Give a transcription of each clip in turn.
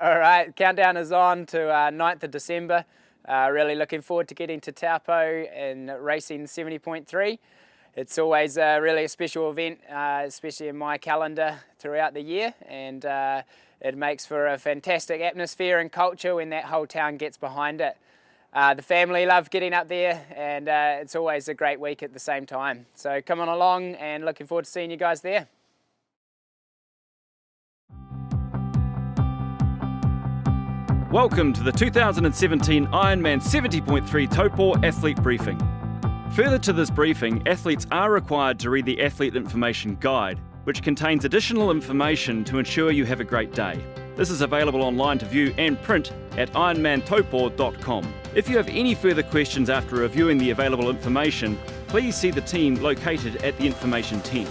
All right, countdown is on to 9th of December. Really looking forward to getting to Taupo and racing 70.3. It's always really a special event, especially in my calendar throughout the year, and it makes for a fantastic atmosphere and culture when that whole town gets behind it. The family love getting up there, and it's always a great week at the same time. So come on along, and looking forward to seeing you guys there. Welcome to the 2017 IRONMAN 70.3 Taupo Athlete Briefing. Further to this briefing, athletes are required to read the Athlete Information Guide, which contains additional information to ensure you have a great day. This is available online to view and print at ironmantaupo.com. If you have any further questions after reviewing the available information, please see the team located at the information tent.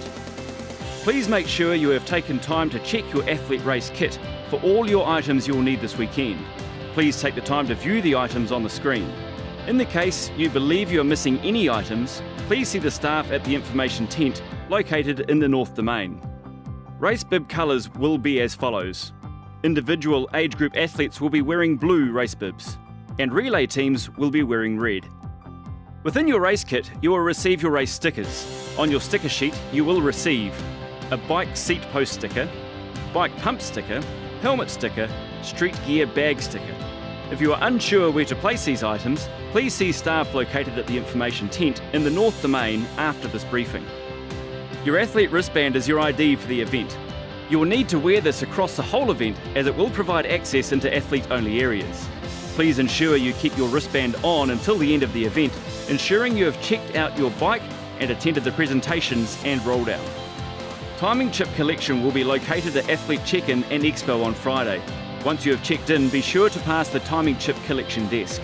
Please make sure you have taken time to check your athlete race kit for all your items you will need this weekend. Please take the time to view the items on the screen. In the case you believe you are missing any items, please see the staff at the information tent located in the North Domain. Race bib colours will be as follows. Individual age group athletes will be wearing blue race bibs, and relay teams will be wearing red. Within your race kit, you will receive your race stickers. On your sticker sheet, you will receive a bike seat post sticker, bike pump sticker, helmet sticker, street gear bag sticker. If you are unsure where to place these items, please see staff located at the information tent in the North Domain after this briefing. Your athlete wristband is your ID for the event. You will need to wear this across the whole event as it will provide access into athlete-only areas. Please ensure you keep your wristband on until the end of the event, ensuring you have checked out your bike and attended the presentations and rolled out. Timing chip collection will be located at Athlete Check-in and Expo on Friday. Once you have checked in, be sure to pass the timing chip collection desk.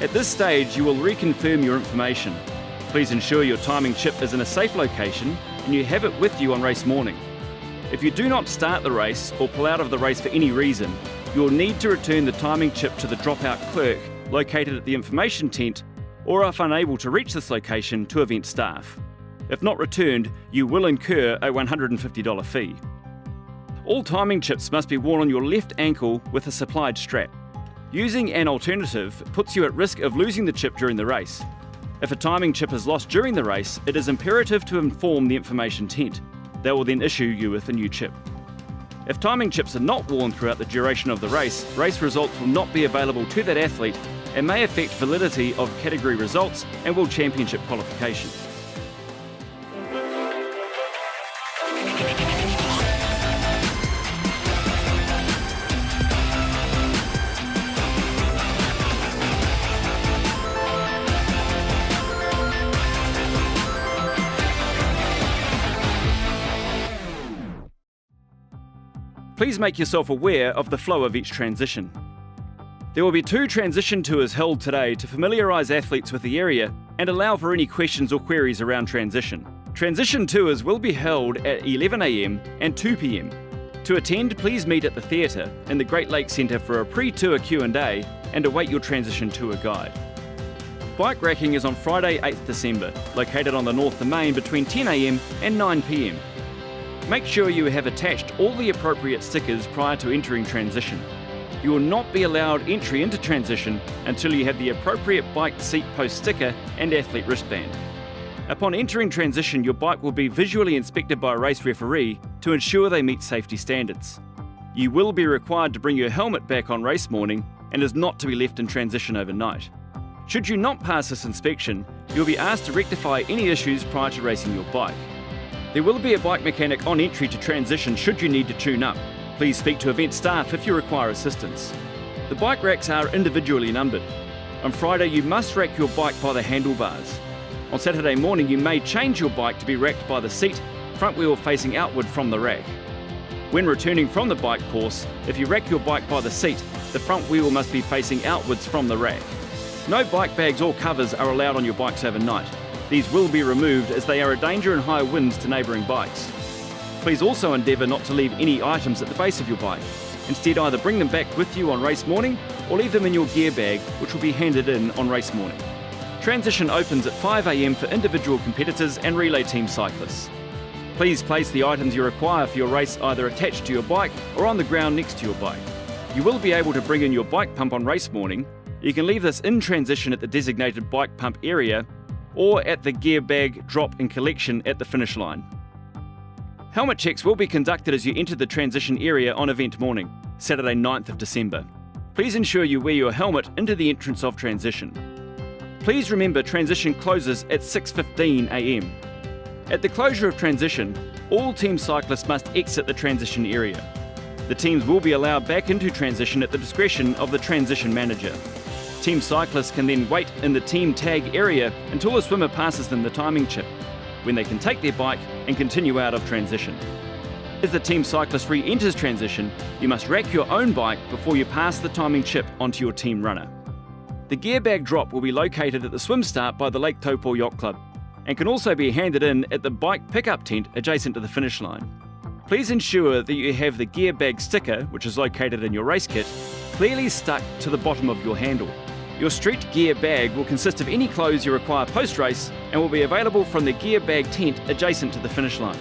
At this stage, you will reconfirm your information. Please ensure your timing chip is in a safe location and you have it with you on race morning. If you do not start the race or pull out of the race for any reason, you will need to return the timing chip to the dropout clerk located at the information tent, or if unable to reach this location, to event staff. If not returned, you will incur a $150 fee. All timing chips must be worn on your left ankle with a supplied strap. Using an alternative puts you at risk of losing the chip during the race. If a timing chip is lost during the race, it is imperative to inform the information tent. They will then issue you with a new chip. If timing chips are not worn throughout the duration of the race results will not be available to that athlete and may affect validity of category results and World Championship qualification. Please make yourself aware of the flow of each transition. There will be 2 transition tours held today to familiarise athletes with the area and allow for any questions or queries around transition. Transition tours will be held at 11 AM and 2 PM. To attend, please meet at the theatre in the Great Lakes Centre for a pre-tour Q&A and await your transition tour guide. Bike racking is on Friday 8th December, located on the North Domain between 10 AM and 9 PM. Make sure you have attached all the appropriate stickers prior to entering transition. You will not be allowed entry into transition until you have the appropriate bike seat post sticker and athlete wristband. Upon entering transition, your bike will be visually inspected by a race referee to ensure they meet safety standards. You will be required to bring your helmet back on race morning and is not to be left in transition overnight. Should you not pass this inspection, you will be asked to rectify any issues prior to racing your bike. There will be a bike mechanic on entry to transition should you need to tune up. Please speak to event staff if you require assistance. The bike racks are individually numbered. On Friday, you must rack your bike by the handlebars. On Saturday morning, you may change your bike to be racked by the seat, front wheel facing outward from the rack. When returning from the bike course, if you rack your bike by the seat, the front wheel must be facing outwards from the rack. No bike bags or covers are allowed on your bikes overnight. These will be removed as they are a danger in high winds to neighbouring bikes. Please also endeavour not to leave any items at the base of your bike. Instead, either bring them back with you on race morning or leave them in your gear bag, which will be handed in on race morning. Transition opens at 5 AM for individual competitors and relay team cyclists. Please place the items you require for your race either attached to your bike or on the ground next to your bike. you will be able to bring in your bike pump on race morning. You can leave this in transition at the designated bike pump area or at the gear bag drop and collection at the finish line. Helmet checks will be conducted as you enter the transition area on event morning, Saturday 9th of December. Please ensure you wear your helmet into the entrance of transition. Please remember transition closes at 6:15 a.m. At the closure of transition, all team cyclists must exit the transition area. The teams will be allowed back into transition at the discretion of the transition manager. Team cyclists can then wait in the team tag area until a swimmer passes them the timing chip, when they can take their bike and continue out of transition. As the team cyclist re-enters transition, you must rack your own bike before you pass the timing chip onto your team runner. The gear bag drop will be located at the swim start by the Lake Taupo Yacht Club and can also be handed in at the bike pickup tent adjacent to the finish line. Please ensure that you have the gear bag sticker, which is located in your race kit, clearly stuck to the bottom of your handle. Your street gear bag will consist of any clothes you require post-race and will be available from the gear bag tent adjacent to the finish line.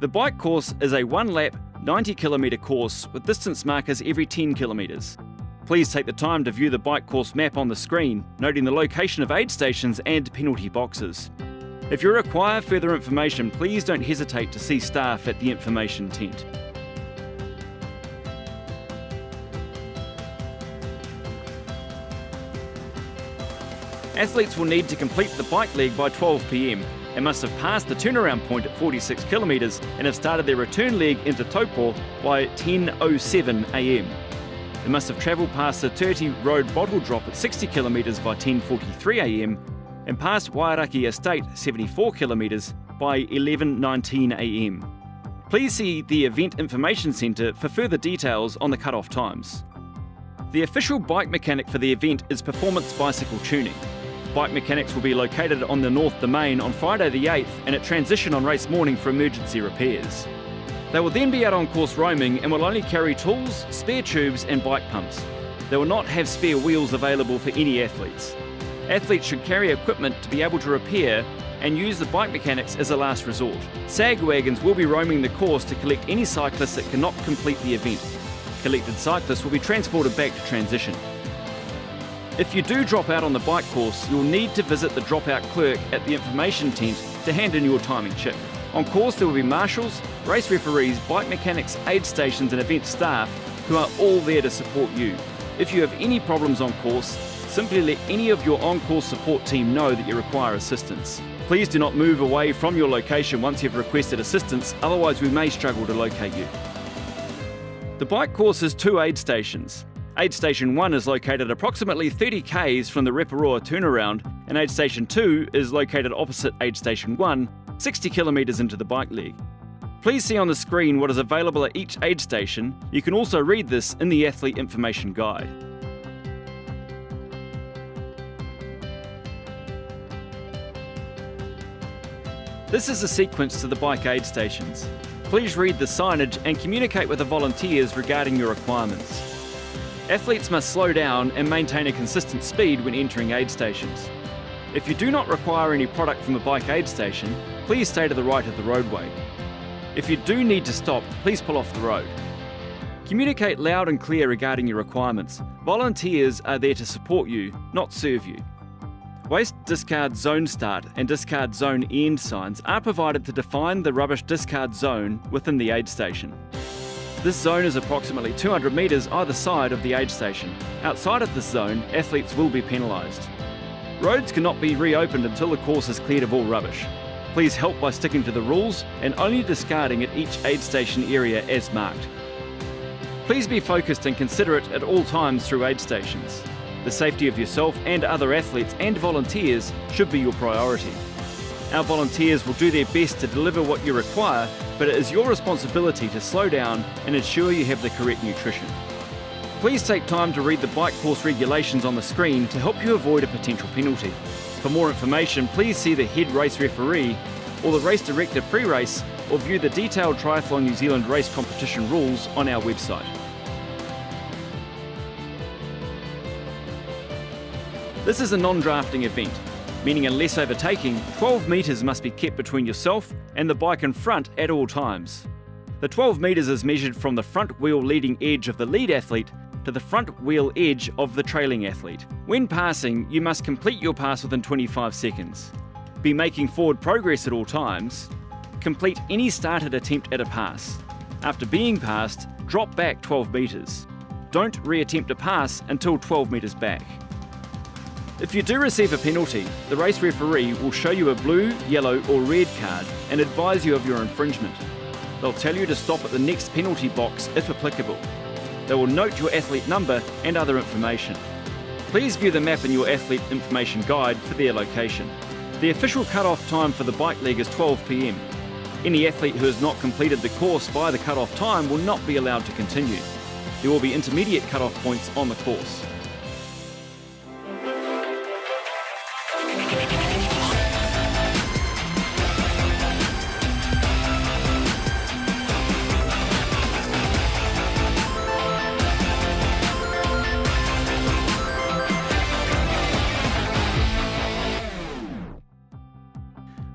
The bike course is a one-lap, 90-kilometre course with distance markers every 10 kilometres. Please take the time to view the bike course map on the screen, noting the location of aid stations and penalty boxes. If you require further information, please don't hesitate to see staff at the information tent. Athletes will need to complete the bike leg by 12 p.m. and must have passed the turnaround point at 46 kilometres and have started their return leg into Taupo by 10:07 a.m. They must have travelled past the 30 road bottle drop at 60 kilometres by 10:43 a.m. and past Wairaki Estate 74 kilometres by 11:19 a.m. Please see the Event Information Centre for further details on the cut-off times. The official bike mechanic for the event is Performance Bicycle Tuning. Bike mechanics will be located on the North Domain on Friday the 8th and at transition on race morning for emergency repairs. They will then be out on course roaming and will only carry tools, spare tubes and bike pumps. They will not have spare wheels available for any athletes. Athletes should carry equipment to be able to repair and use the bike mechanics as a last resort. SAG wagons will be roaming the course to collect any cyclists that cannot complete the event. Collected cyclists will be transported back to transition. If you do drop out on the bike course, you'll need to visit the dropout clerk at the information tent to hand in your timing chip. On course there will be marshals, race referees, bike mechanics, aid stations and event staff who are all there to support you. If you have any problems on course, simply let any of your on-course support team know that you require assistance. Please do not move away from your location once you've requested assistance, otherwise we may struggle to locate you. The bike course has 2 aid stations. Aid Station 1 is located approximately 30 k's from the Reparoa turnaround, and Aid Station 2 is located opposite Aid Station 1, 60 kilometres into the bike leg. Please see on the screen what is available at each aid station. You can also read this in the Athlete Information Guide. This is the sequence to the bike aid stations. Please read the signage and communicate with the volunteers regarding your requirements. Athletes must slow down and maintain a consistent speed when entering aid stations. If you do not require any product from a bike aid station, please stay to the right of the roadway. If you do need to stop, please pull off the road. Communicate loud and clear regarding your requirements. Volunteers are there to support you, not serve you. Waste discard zone start and discard zone end signs are provided to define the rubbish discard zone within the aid station. This zone is approximately 200 metres either side of the aid station. Outside of this zone, athletes will be penalised. Roads cannot be reopened until the course is cleared of all rubbish. Please help by sticking to the rules and only discarding at each aid station area as marked. Please be focused and considerate at all times through aid stations. The safety of yourself and other athletes and volunteers should be your priority. Our volunteers will do their best to deliver what you require, but it is your responsibility to slow down and ensure you have the correct nutrition. Please take time to read the bike course regulations on the screen to help you avoid a potential penalty. For more information, please see the head race referee or the race director pre-race, or view the detailed Triathlon New Zealand race competition rules on our website. This is a non-drafting event, meaning unless overtaking, 12 metres must be kept between yourself and the bike in front at all times. The 12 metres is measured from the front wheel leading edge of the lead athlete to the front wheel edge of the trailing athlete. When passing, you must complete your pass within 25 seconds. Be making forward progress at all times. Complete any started attempt at a pass. After being passed, drop back 12 metres. Don't re-attempt a pass until 12 metres back. If you do receive a penalty, the race referee will show you a blue, yellow or red card and advise you of your infringement. They'll tell you to stop at the next penalty box if applicable. They will note your athlete number and other information. Please view the map in your Athlete Information Guide for their location. The official cut-off time for the bike leg is 12 p.m. Any athlete who has not completed the course by the cut-off time will not be allowed to continue. There will be intermediate cut-off points on the course.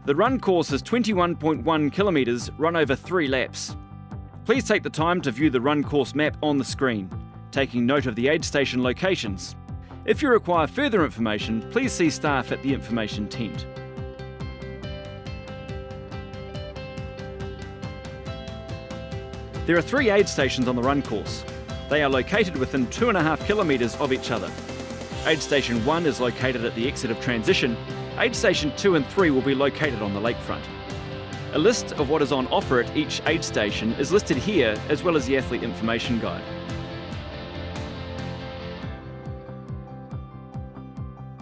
The run course is 21.1 kilometres run over 3 laps. Please take the time to view the run course map on the screen, taking note of the aid station locations. If you require further information, please see staff at the information tent. There are 3 aid stations on the run course. They are located within 2.5 kilometres of each other. Aid Station 1 is located at the exit of transition. Aid Station 2 and 3 will be located on the lakefront. A list of what is on offer at each aid station is listed here, as well as the Athlete Information Guide.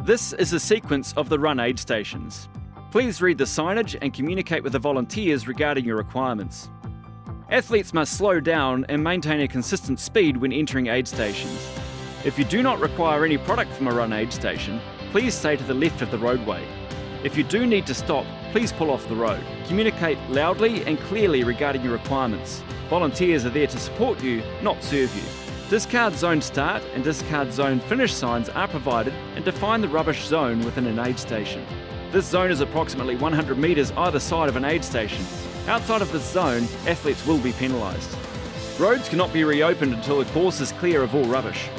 This is the sequence of the run aid stations. Please read the signage and communicate with the volunteers regarding your requirements. Athletes must slow down and maintain a consistent speed when entering aid stations. If you do not require any product from a run aid station, please stay to the left of the roadway. If you do need to stop, please pull off the road. Communicate loudly and clearly regarding your requirements. Volunteers are there to support you, not serve you. Discard zone start and discard zone finish signs are provided and define the rubbish zone within an aid station. This zone is approximately 100 metres either side of an aid station. Outside of this zone, athletes will be penalised. Roads cannot be reopened until the course is clear of all rubbish.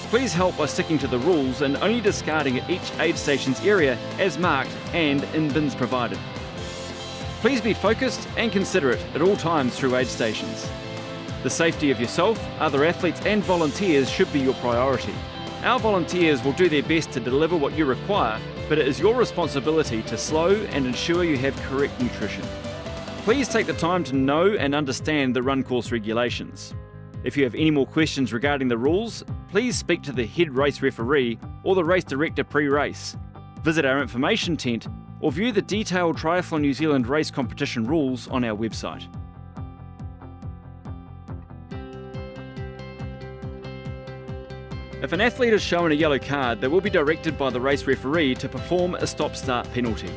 Please help by sticking to the rules and only discarding at each aid station's area as marked and in bins provided. Please be focused and considerate at all times through aid stations. The safety of yourself, other athletes and volunteers should be your priority. Our volunteers will do their best to deliver what you require, but it is your responsibility to slow and ensure you have correct nutrition. Please take the time to know and understand the run course regulations. If you have any more questions regarding the rules, please speak to the head race referee or the race director pre-race. Visit our information tent or view the detailed Triathlon New Zealand race competition rules on our website. If an athlete is shown a yellow card, they will be directed by the race referee to perform a stop-start penalty.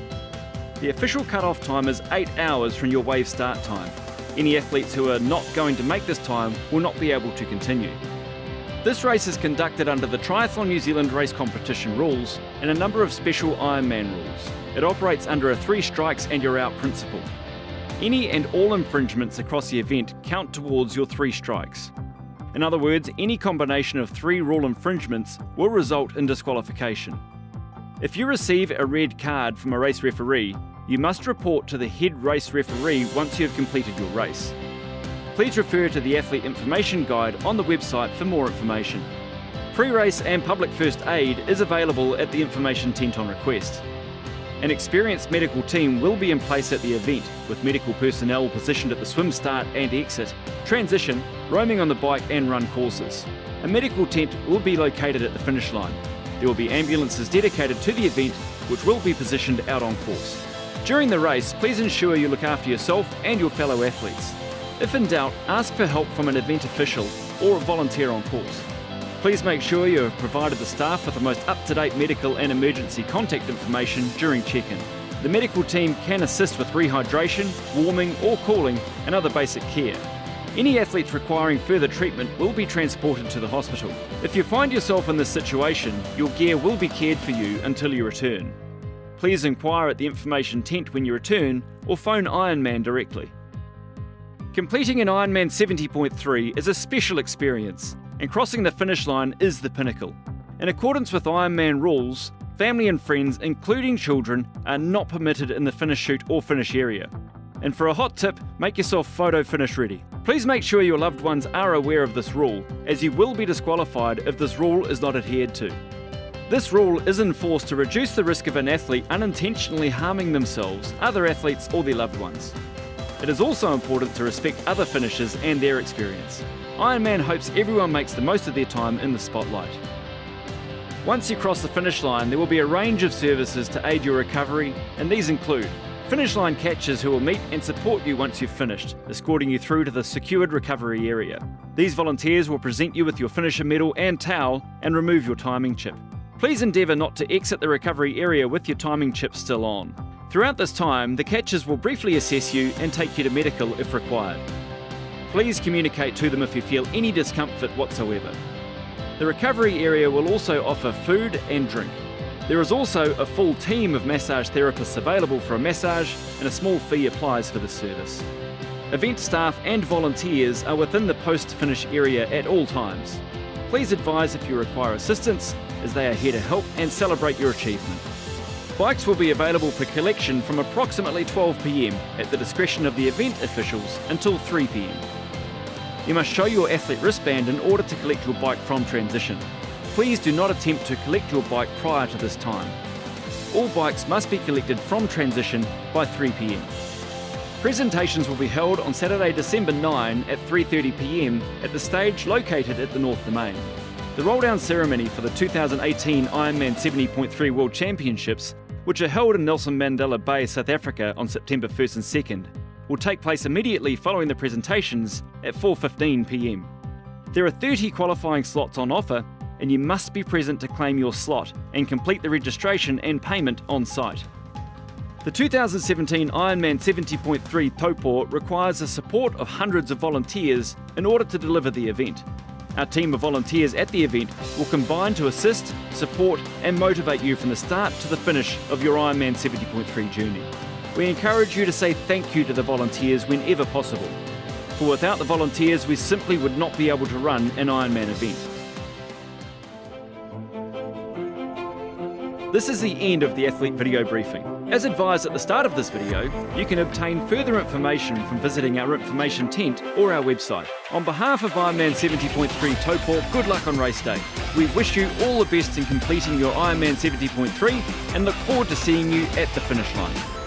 The official cut-off time is 8 hours from your wave start time. Any athletes who are not going to make this time will not be able to continue. This race is conducted under the Triathlon New Zealand race competition rules and a number of special Ironman rules. It operates under a 3 strikes and you're out principle. Any and all infringements across the event count towards your 3 strikes. In other words, any combination of 3 rule infringements will result in disqualification. If you receive a red card from a race referee, you must report to the head race referee once you have completed your race. Please refer to the Athlete Information Guide on the website for more information. Pre-race and public first aid is available at the information tent on request. An experienced medical team will be in place at the event, with medical personnel positioned at the swim start and exit, transition, roaming on the bike and run courses. A medical tent will be located at the finish line. There will be ambulances dedicated to the event, which will be positioned out on course. During the race, please ensure you look after yourself and your fellow athletes. If in doubt, ask for help from an event official or a volunteer on course. Please make sure you have provided the staff with the most up-to-date medical and emergency contact information during check-in. The medical team can assist with rehydration, warming or cooling and other basic care. Any athletes requiring further treatment will be transported to the hospital. If you find yourself in this situation, your gear will be cared for you until you return. Please inquire at the information tent when you return or phone Ironman directly. Completing an Ironman 70.3 is a special experience, and crossing the finish line is the pinnacle. In accordance with Ironman rules, family and friends, including children, are not permitted in the finish chute or finish area. And for a hot tip, make yourself photo finish ready. Please make sure your loved ones are aware of this rule, as you will be disqualified if this rule is not adhered to. This rule is enforced to reduce the risk of an athlete unintentionally harming themselves, other athletes or their loved ones. It is also important to respect other finishers and their experience. Ironman hopes everyone makes the most of their time in the spotlight. Once you cross the finish line, there will be a range of services to aid your recovery, and these include finish line catchers who will meet and support you once you've finished, escorting you through to the secured recovery area. These volunteers will present you with your finisher medal and towel and remove your timing chip. Please endeavour not to exit the recovery area with your timing chip still on. Throughout this time, the catchers will briefly assess you and take you to medical if required. Please communicate to them if you feel any discomfort whatsoever. The recovery area will also offer food and drink. There is also a full team of massage therapists available for a massage, and a small fee applies for this service. Event staff and volunteers are within the post-finish area at all times. Please advise if you require assistance, as they are here to help and celebrate your achievement. Bikes will be available for collection from approximately 12 p.m. at the discretion of the event officials until 3 p.m. You must show your athlete wristband in order to collect your bike from transition. Please do not attempt to collect your bike prior to this time. All bikes must be collected from transition by 3 p.m. Presentations will be held on Saturday, December 9 at 3:30 p.m. at the stage located at the North Domain. The roll-down ceremony for the 2018 Ironman 70.3 World Championships, which are held in Nelson Mandela Bay, South Africa on September 1st and 2nd, will take place immediately following the presentations at 4:15 p.m. There are 30 qualifying slots on offer, and you must be present to claim your slot and complete the registration and payment on site. The 2017 Ironman 70.3 Taupo requires the support of hundreds of volunteers in order to deliver the event. Our team of volunteers at the event will combine to assist, support and motivate you from the start to the finish of your Ironman 70.3 journey. We encourage you to say thank you to the volunteers whenever possible, for without the volunteers we simply would not be able to run an Ironman event. This is the end of the athlete video briefing. As advised at the start of this video, you can obtain further information from visiting our information tent or our website. On behalf of IRONMAN 70.3 Taupo, good luck on race day. We wish you all the best in completing your IRONMAN 70.3 and look forward to seeing you at the finish line.